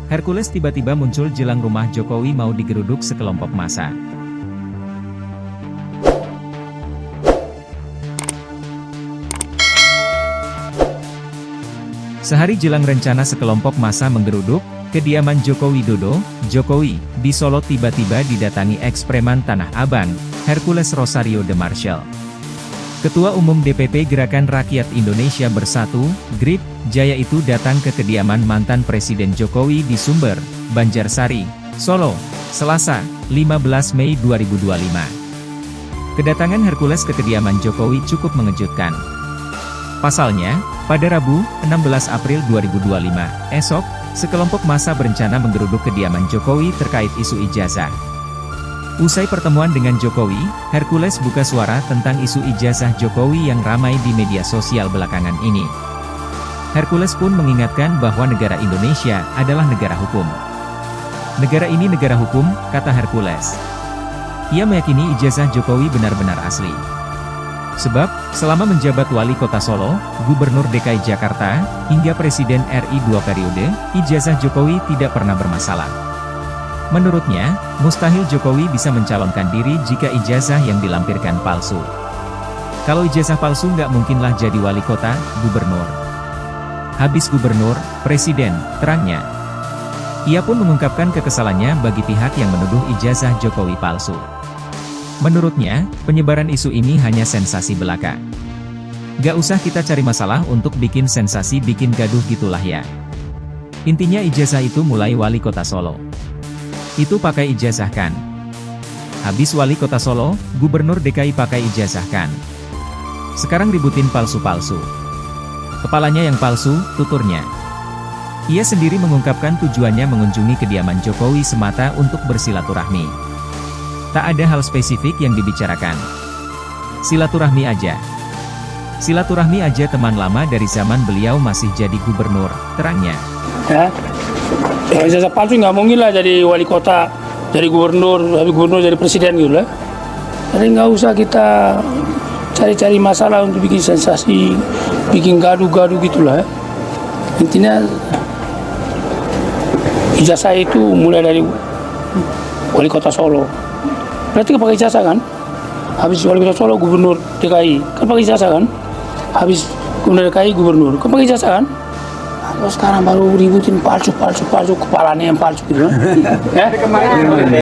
Hercules tiba-tiba muncul jelang rumah Jokowi mau digeruduk sekelompok massa. Sehari jelang rencana sekelompok massa menggeruduk kediaman Joko Widodo, Jokowi, di Solo tiba-tiba didatangi eks-preman Tanah Abang, Hercules Rosario de Marshall. Ketua Umum DPP Gerakan Rakyat Indonesia Bersatu, GRIP, Jaya itu datang ke kediaman mantan Presiden Jokowi di Sumber, Banjarsari, Solo, Selasa, 15 Mei 2025. Kedatangan Hercules ke kediaman Jokowi cukup mengejutkan. Pasalnya, pada Rabu, 16 April 2025, esok, sekelompok massa berencana menggeruduk kediaman Jokowi terkait isu ijazah. Usai pertemuan dengan Jokowi, Hercules buka suara tentang isu ijazah Jokowi yang ramai di media sosial belakangan ini. Hercules pun mengingatkan bahwa negara Indonesia adalah negara hukum. Negara ini negara hukum, kata Hercules. Ia meyakini ijazah Jokowi benar-benar asli. Sebab, selama menjabat wali kota Solo, Gubernur DKI Jakarta, hingga Presiden RI 2 periode, ijazah Jokowi tidak pernah bermasalah. Menurutnya, mustahil Jokowi bisa mencalonkan diri jika ijazah yang dilampirkan palsu. Kalau ijazah palsu nggak mungkinlah jadi wali kota, gubernur. Habis gubernur, presiden, terangnya. Ia pun mengungkapkan kekesalannya bagi pihak yang menuduh ijazah Jokowi palsu. Menurutnya, penyebaran isu ini hanya sensasi belaka. Gak usah kita cari masalah untuk bikin sensasi bikin gaduh gitulah ya. Intinya ijazah itu mulai wali kota Solo. Itu pakai ijazahkan. Habis wali kota Solo, gubernur DKI pakai ijazahkan. Sekarang ributin palsu-palsu. Kepalanya yang palsu, tuturnya. Ia sendiri mengungkapkan tujuannya mengunjungi kediaman Jokowi semata untuk bersilaturahmi. Tak ada hal spesifik yang dibicarakan. Silaturahmi aja. Silaturahmi aja teman lama dari zaman beliau masih jadi gubernur, terangnya. Ya, ijazah palsu nggak mungkin lah jadi wali kota, jadi gubernur, habis gubernur jadi presiden gitu lah. Jadi nggak usah kita cari-cari masalah untuk bikin sensasi, bikin gaduh-gaduh gitulah. Intinya ijazah itu mulai dari wali kota Solo. Berarti kan pakai ijazah kan? Habis wali kota Solo gubernur DKI, kan pakai ijazah kan? Habis gubernur DKI gubernur, kan pakai ijazah kan? Kalau sekarang baru ributin palsu, kepalanya yang palsu gitu. Ya?